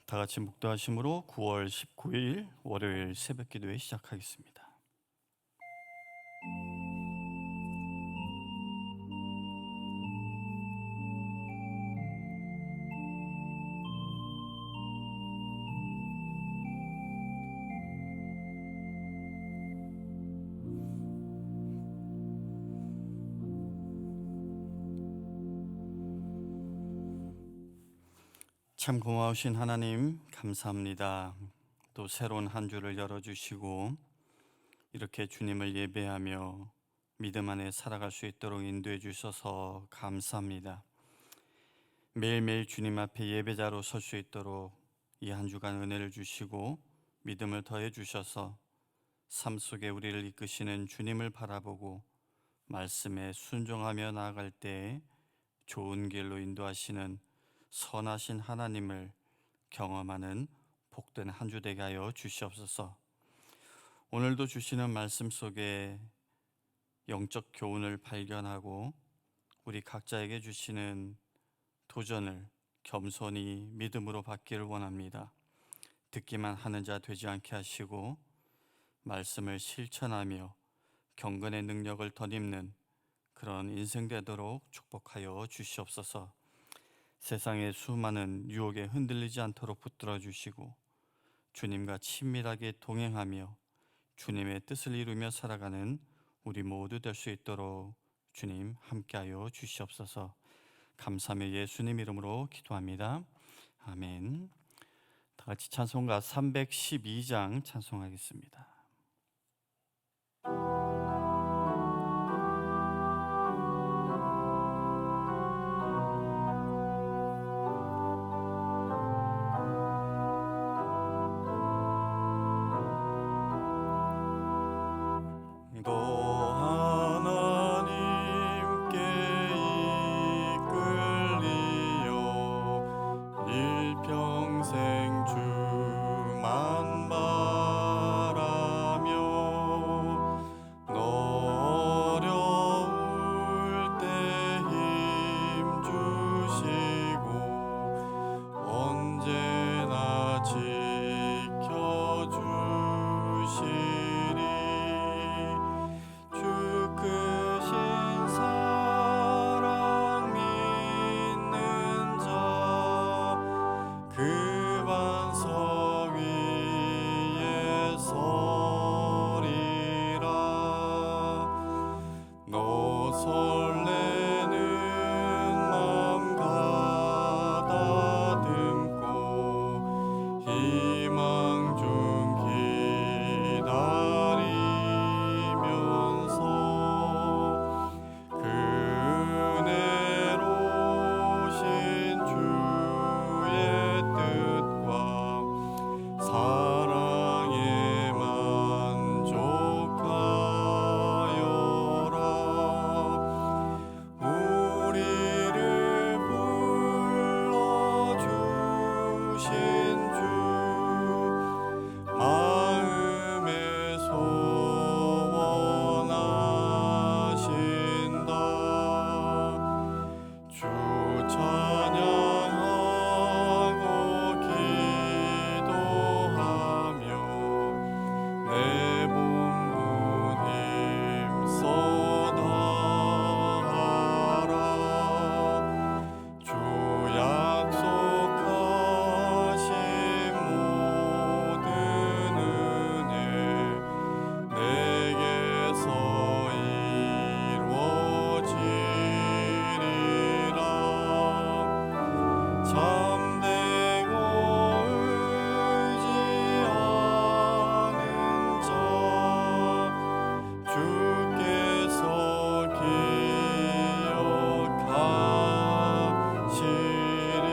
다 같이 묵도하심으로 9월 19일 월요일 새벽 기도회 시작하겠습니다. 참 고마우신 하나님 감사합니다. 또 새로운 한 주를 열어주시고 이렇게 주님을 예배하며 믿음 안에 살아갈 수 있도록 인도해 주셔서 감사합니다. 매일매일 주님 앞에 예배자로 설 수 있도록 이 한 주간 은혜를 주시고 믿음을 더해 주셔서 삶 속에 우리를 이끄시는 주님을 바라보고 말씀에 순종하며 나아갈 때 좋은 길로 인도하시는 선하신 하나님을 경험하는 복된 한 주 되게 하여 주시옵소서. 오늘도 주시는 말씀 속에 영적 교훈을 발견하고 우리 각자에게 주시는 도전을 겸손히 믿음으로 받기를 원합니다. 듣기만 하는 자 되지 않게 하시고 말씀을 실천하며 경건의 능력을 덧입는 그런 인생 되도록 축복하여 주시옵소서. 세상의 수많은 유혹에 흔들리지 않도록 붙들어 주시고 주님과 친밀하게 동행하며 주님의 뜻을 이루며 살아가는 우리 모두 될 수 있도록 주님 함께하여 주시옵소서. 감사하며 예수님 이름으로 기도합니다. 아멘. 다 같이 찬송가 312장 찬송하겠습니다. 또 하나님께 이끌리어 일평생 주만 바라며 어려울 때 힘 주시고 언제나 지켜주시리. 주 크신 사랑 믿는 자 그 반석 위에 서리라. 너 설레는 맘 가다듬고 희망 중 기다리면서 은혜로우신 주의 뜻과 사랑에 만족하여라. 우리를 불러주신 주 마음에 소원하신다. 주 찬양하고 기도하며 내 본분 힘써 다하라. 주 약속하신 모든 은혜 내게서 이루어지리라. 참되고 의지하는 자 주께서 기억하시리.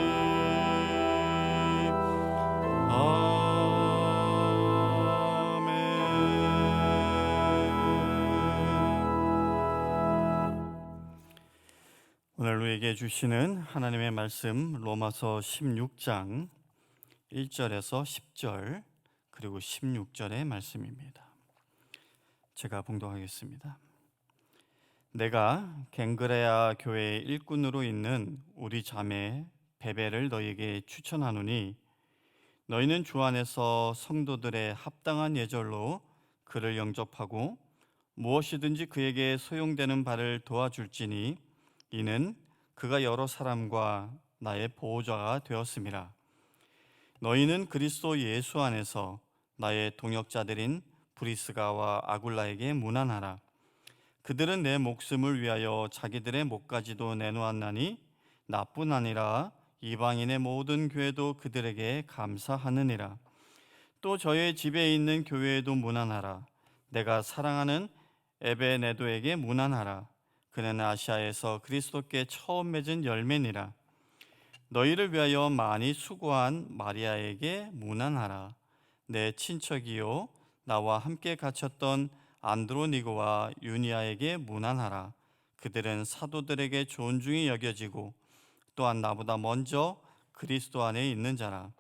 오늘 우리에게 주시는 하나님의 말씀 로마서 16장 1절에서 10절 그리고 16절의 말씀입니다. 제가 봉독하겠습니다. 내가 갱그레아 교회의 일꾼으로 있는 우리 자매 베베를 너희에게 추천하노니 너희는 주 안에서 성도들의 합당한 예절로 그를 영접하고 무엇이든지 그에게 소용되는 바를 도와줄지니 이는 그가 여러 사람과 나의 보호자가 되었음이라. 너희는 그리스도 예수 안에서 나의 동역자들인 브리스가와 아굴라에게 문안하라. 그들은 내 목숨을 위하여 자기들의 목까지도 내놓았나니 나뿐 아니라 이방인의 모든 교회도 그들에게 감사하느니라. 또 저의 집에 있는 교회에도 문안하라. 내가 사랑하는 에베네도에게 문안하라. 그는 아시아에서 그리스도께 처음 맺은 열매니라. 너희를 위하여 많이 수고한 마리아에게 문안하라. 내 친척이요 나와 함께 갇혔던 안드로니고와 유니아에게 문안하라. 그들은 사도들에게 존중이 여겨지고 또한 나보다 먼저 그리스도 안에 있는 자라.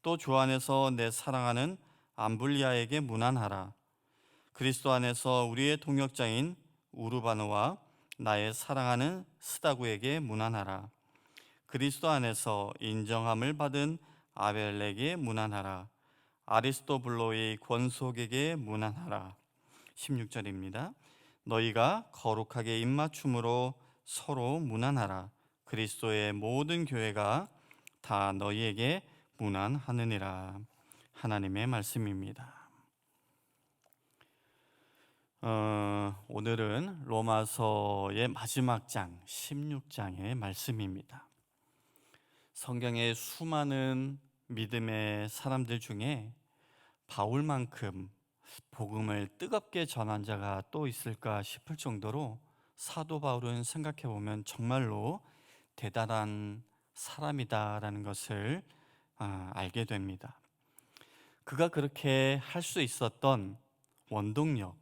또 주 안에서 내 사랑하는 암블리아에게 문안하라. 그리스도 안에서 우리의 동역자인 우르바노와 나의 사랑하는 스다구에게 문안하라. 그리스도 안에서 인정함을 받은 아벨에게 문안하라. 아리스토블로의 권속에게 문안하라. 16절입니다. 너희가 거룩하게 입맞춤으로 서로 문안하라. 그리스도의 모든 교회가 다 너희에게 문안하느니라. 하나님의 말씀입니다. 오늘은 로마서의 마지막 장 16장의 말씀입니다. 성경의 수많은 믿음의 사람들 중에 바울만큼 복음을 뜨겁게 전한 자가 또 있을까 싶을 정도로 사도 바울은 생각해 보면 정말로 대단한 사람이다라는 것을 알게 됩니다. 그가 그렇게 할 수 있었던 원동력,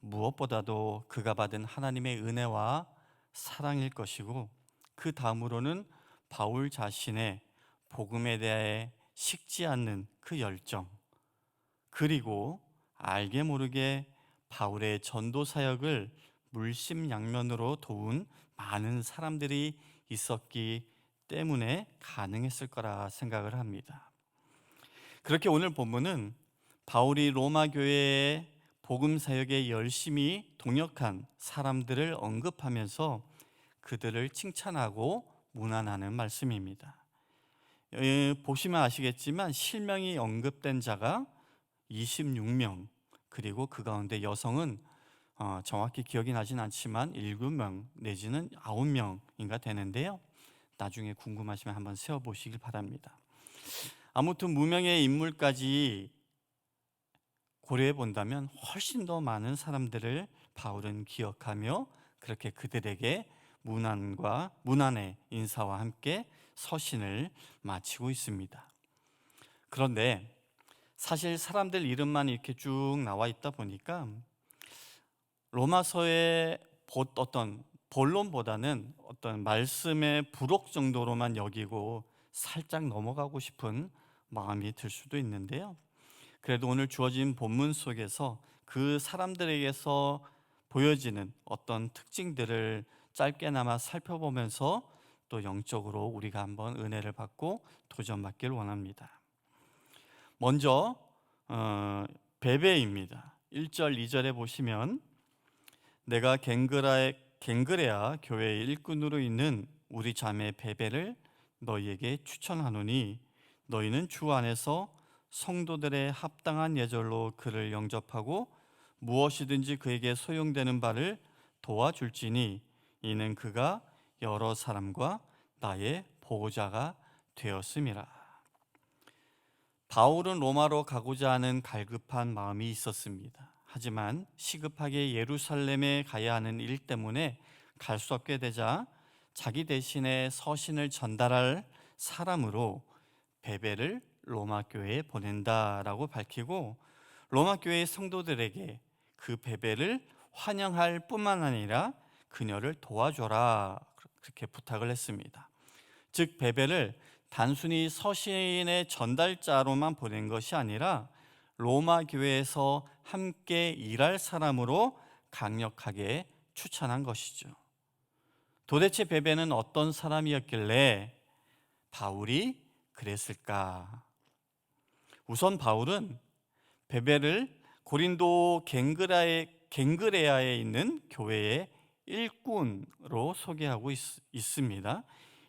무엇보다도 그가 받은 하나님의 은혜와 사랑일 것이고, 그 다음으로는 바울 자신의 복음에 대해 식지 않는 그 열정, 그리고 알게 모르게 바울의 전도 사역을 물심양면으로 도운 많은 사람들이 있었기 때문에 가능했을 거라 생각을 합니다. 그렇게 오늘 본문은 바울이 로마 교회의 복음 사역에 열심히 동역한 사람들을 언급하면서 그들을 칭찬하고 문안하는 말씀입니다. 보시면 아시겠지만 실명이 언급된 자가 26명, 그리고 그 가운데 여성은 정확히 기억이 나진 않지만 7명 내지는 9명인가 되는데요. 나중에 궁금하시면 한번 세어보시길 바랍니다. 아무튼 무명의 인물까지 고려해 본다면 훨씬 더 많은 사람들을 바울은 기억하며 그렇게 그들에게 문안의 인사와 함께 서신을 마치고 있습니다. 그런데 사실 사람들 이름만 이렇게 쭉 나와 있다 보니까 로마서의 어떤 본론보다는 어떤 말씀의 부록 정도로만 여기고 살짝 넘어가고 싶은 마음이 들 수도 있는데요. 그래도 오늘 주어진 본문 속에서 그 사람들에게서 보여지는 어떤 특징들을 짧게나마 살펴보면서 또 영적으로 우리가 한번 은혜를 받고 도전받기를 원합니다. 먼저 베베입니다. 1절 2절에 보시면 내가 갱그레아 교회의 일꾼으로 있는 우리 자매 베베를 너희에게 추천하노니 너희는 주 안에서 성도들의 합당한 예절로 그를 영접하고 무엇이든지 그에게 소용되는 바를 도와줄지니 이는 그가 여러 사람과 나의 보호자가 되었음이라. 바울은 로마로 가고자 하는 갈급한 마음이 있었습니다. 하지만 시급하게 예루살렘에 가야 하는 일 때문에 갈 수 없게 되자 자기 대신에 서신을 전달할 사람으로 베베를 로마 교회에 보낸다라고 밝히고 로마 교회의 성도들에게 그 베베를 환영할 뿐만 아니라 그녀를 도와줘라 그렇게 부탁을 했습니다. 즉 베베를 단순히 서신의 전달자로만 보낸 것이 아니라 로마 교회에서 함께 일할 사람으로 강력하게 추천한 것이죠. 도대체 베베는 어떤 사람이었길래 바울이 그랬을까? 우선 바울은 베베를 고린도 갱그레아에 있는 교회의 일꾼으로 소개하고 있습니다.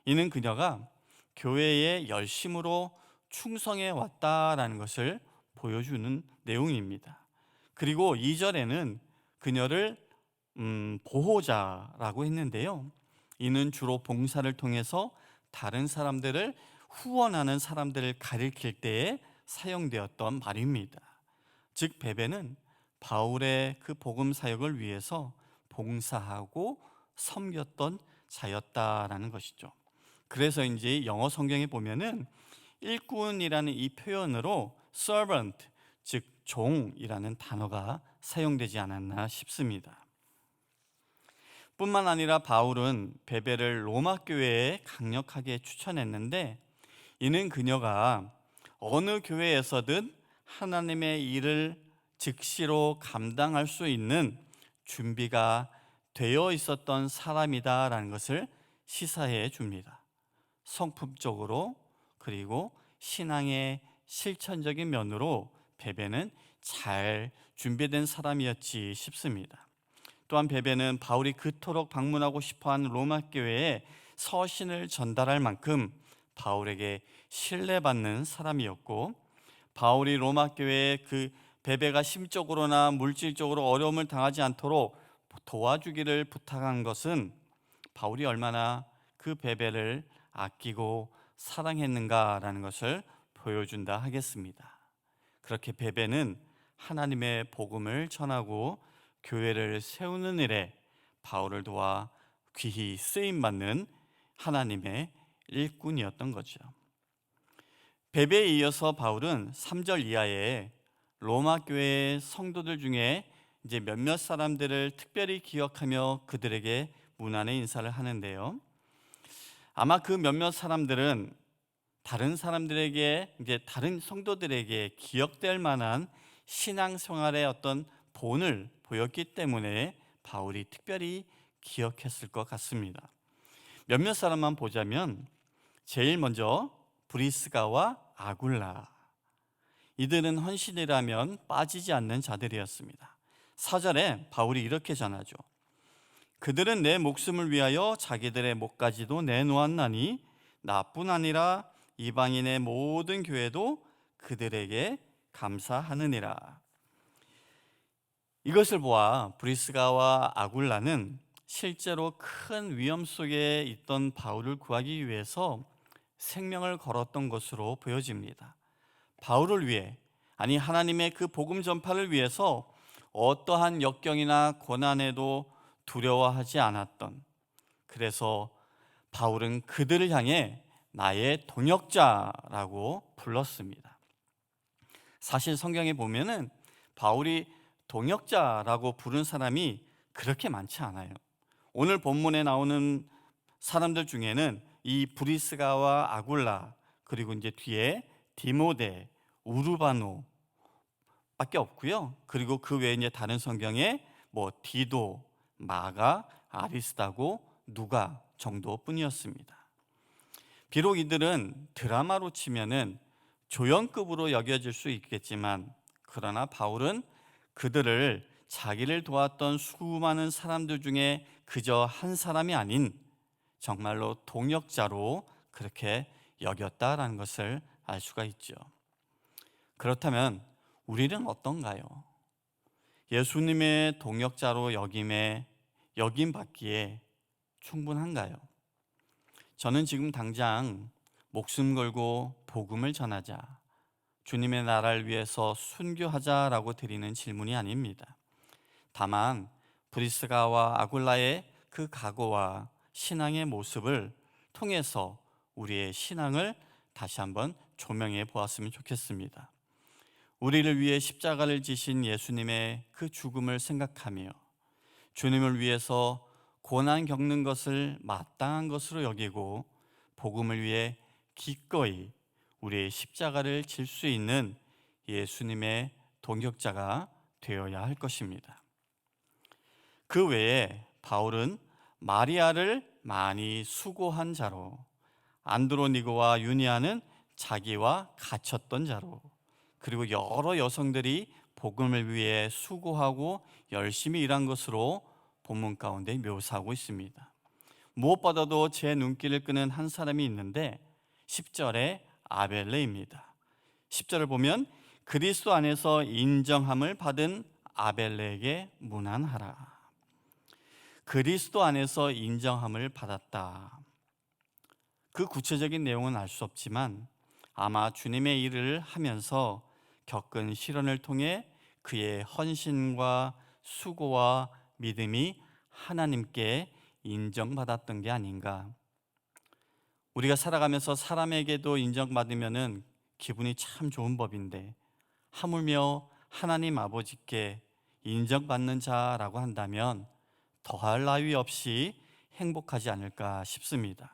이는 그녀가 교회에 열심으로 충성해 왔다라는 것을 보여주는 내용입니다. 그리고 2절에는 그녀를 보호자라고 했는데요. 이는 주로 봉사를 통해서 다른 사람들을 후원하는 사람들을 가리킬 때에 사용되었던 말입니다. 즉 베베는 바울의 그 복음 사역을 위해서 봉사하고 섬겼던 자였다라는 것이죠. 그래서인지 영어 성경에 보면은 일꾼이라는 이 표현으로 servant, 즉 종이라는 단어가 사용되지 않았나 싶습니다. 뿐만 아니라 바울은 베베를 로마 교회에 강력하게 추천했는데, 이는 그녀가 어느 교회에서든 하나님의 일을 즉시로 감당할 수 있는 준비가 되어 있었던 사람이다라는 것을 시사해 줍니다. 성품적으로 그리고 신앙의 실천적인 면으로 베베는 잘 준비된 사람이었지 싶습니다. 또한 베베는 바울이 그토록 방문하고 싶어하는 로마 교회에 서신을 전달할 만큼 바울에게 신뢰받는 사람이었고, 바울이 로마 교회에 그 베베가 심적으로나 물질적으로 어려움을 당하지 않도록 도와주기를 부탁한 것은 바울이 얼마나 그 베베를 아끼고 사랑했는가라는 것을 보여준다 하겠습니다. 그렇게 베베는 하나님의 복음을 전하고 교회를 세우는 일에 바울을 도와 귀히 쓰임받는 하나님의 일꾼이었던 거죠. 베베에 이어서 바울은 3절 이하에 로마 교회의 성도들 중에 이제 몇몇 사람들을 특별히 기억하며 그들에게 문안의 인사를 하는데요. 아마 그 몇몇 사람들은 다른 사람들에게, 이제 다른 성도들에게 기억될 만한 신앙생활의 어떤 본을 보였기 때문에 바울이 특별히 기억했을 것 같습니다. 몇몇 사람만 보자면 제일 먼저 브리스가와 아굴라, 이들은 헌신이라면 빠지지 않는 자들이었습니다. 4절에 바울이 이렇게 전하죠. 그들은 내 목숨을 위하여 자기들의 목까지도 내놓았나니 나뿐 아니라 이방인의 모든 교회도 그들에게 감사하느니라. 이것을 보아 브리스가와 아굴라는 실제로 큰 위험 속에 있던 바울을 구하기 위해서 생명을 걸었던 것으로 보여집니다. 바울을 위해, 아니 하나님의 그 복음 전파를 위해서 어떠한 역경이나 고난에도 두려워하지 않았던, 그래서 바울은 그들을 향해 나의 동역자라고 불렀습니다. 사실 성경에 보면은 바울이 동역자라고 부른 사람이 그렇게 많지 않아요. 오늘 본문에 나오는 사람들 중에는 이 브리스가와 아굴라, 그리고 이제 뒤에 디모데, 우르바노 밖에 없고요. 그리고 그 외에 이제 다른 성경에 뭐 디도, 마가, 아리스다고, 누가 정도뿐이었습니다. 비록 이들은 드라마로 치면은 조연급으로 여겨질 수 있겠지만, 그러나 바울은 그들을 자기를 도왔던 수많은 사람들 중에 그저 한 사람이 아닌 정말로 동역자로 그렇게 여겼다라는 것을 알 수가 있죠. 그렇다면 우리는 어떤가요? 예수님의 동역자로 여김받기에 충분한가요? 저는 지금 당장 목숨 걸고 복음을 전하자, 주님의 나라를 위해서 순교하자라고 드리는 질문이 아닙니다. 다만 브리스가와 아굴라의 그 각오와 신앙의 모습을 통해서 우리의 신앙을 다시 한번 조명해 보았으면 좋겠습니다. 우리를 위해 십자가를 지신 예수님의 그 죽음을 생각하며 주님을 위해서 고난 겪는 것을 마땅한 것으로 여기고 복음을 위해 기꺼이 우리의 십자가를 질 수 있는 예수님의 동역자가 되어야 할 것입니다. 그 외에 바울은 마리아를 많이 수고한 자로, 안드로니고와 유니아는 자기와 갇혔던 자로, 그리고 여러 여성들이 복음을 위해 수고하고 열심히 일한 것으로 본문 가운데 묘사하고 있습니다. 무엇보다도 제 눈길을 끄는 한 사람이 있는데 10절에 아벨레입니다. 10절을 보면 그리스도 안에서 인정함을 받은 아벨레에게 문안하라. 그리스도 안에서 인정함을 받았다. 그 구체적인 내용은 알 수 없지만 아마 주님의 일을 하면서 겪은 시련을 통해 그의 헌신과 수고와 믿음이 하나님께 인정받았던 게 아닌가. 우리가 살아가면서 사람에게도 인정받으면 기분이 참 좋은 법인데 하물며 하나님 아버지께 인정받는 자라고 한다면 더할 나위 없이 행복하지 않을까 싶습니다.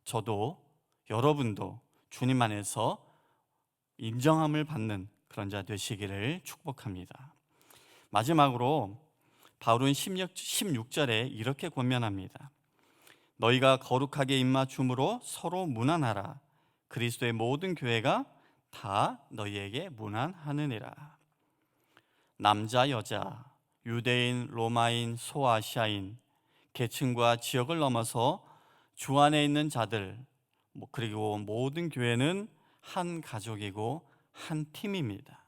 저도 여러분도 주님 안에서 인정함을 받는 그런 자 되시기를 축복합니다. 마지막으로 바울은 16절에 이렇게 권면합니다. 너희가 거룩하게 입맞춤으로 서로 문안하라. 그리스도의 모든 교회가 다 너희에게 문안하느니라. 남자, 여자, 유대인, 로마인, 소아시아인, 계층과 지역을 넘어서 주 안에 있는 자들, 그리고 모든 교회는 한 가족이고 한 팀입니다.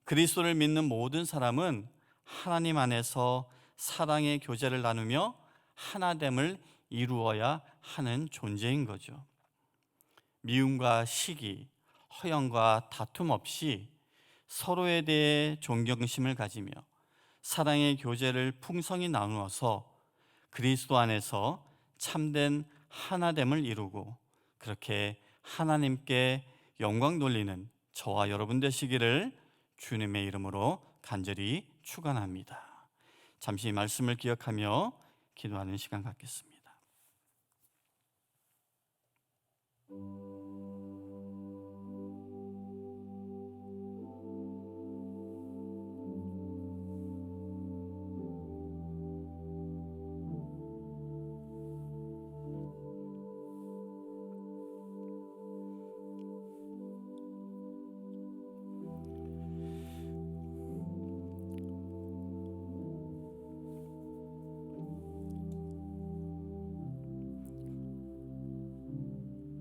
그리스도를 믿는 모든 사람은 하나님 안에서 사랑의 교제를 나누며 하나됨을 이루어야 하는 존재인 거죠. 미움과 시기, 허영과 다툼 없이 서로에 대해 존경심을 가지며 사랑의 교제를 풍성히 나누어서 그리스도 안에서 참된 하나됨을 이루고 그렇게 하나님께 영광 돌리는 저와 여러분 되시기를 주님의 이름으로 간절히 축원합니다. 잠시 말씀을 기억하며 기도하는 시간 갖겠습니다.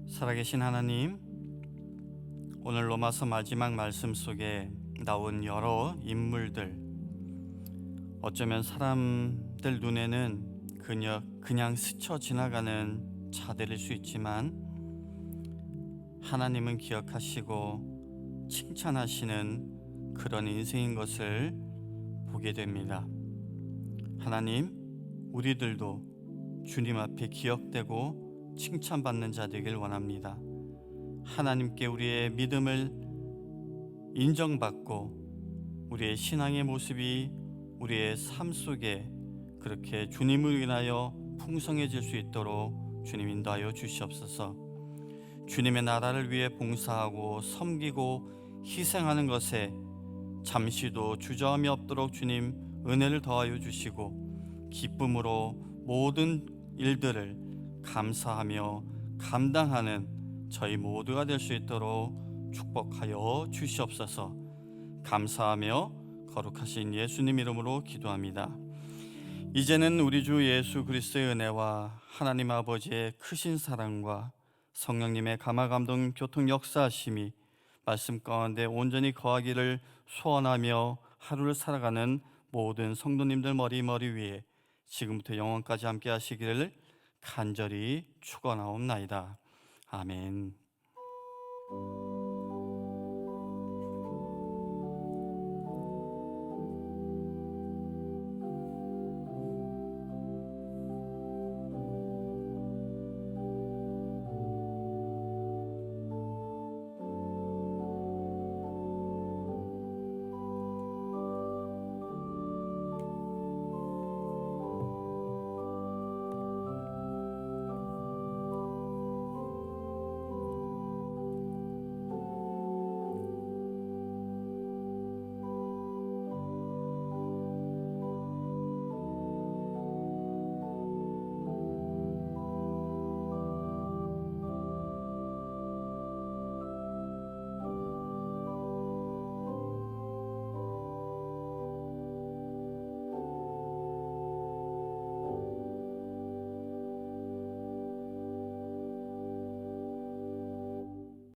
살아계신 하나님, 오늘 로마서 마지막 말씀 속에 나온 여러 인물들, 어쩌면 사람들 눈에는 그냥 스쳐 지나가는 자들일 수 있지만 하나님은 기억하시고 칭찬하시는 그런 인생인 것을 보게 됩니다. 하나님, 우리들도 주님 앞에 기억되고 칭찬받는 자 되길 원합니다. 하나님께 우리의 믿음을 인정받고 우리의 신앙의 모습이 우리의 삶 속에 그렇게 주님을 인하여 풍성해질 수 있도록 주님 인도하여 주시옵소서. 주님의 나라를 위해 봉사하고 섬기고 희생하는 것에 잠시도 주저함이 없도록 주님 은혜를 더하여 주시고 기쁨으로 모든 일들을 감사하며 감당하는 저희 모두가 될 수 있도록 축복하여 주시옵소서. 감사하며 거룩하신 예수님 이름으로 기도합니다. 이제는 우리 주 예수 그리스도의 은혜와 하나님 아버지의 크신 사랑과 성령님의 감화감동 교통 역사하심이 말씀 가운데 온전히 거하기를 소원하며 하루를 살아가는 모든 성도님들 머리 위에 지금부터 영원까지 함께 하시기를 간절히 축원하옵나이다. 아멘.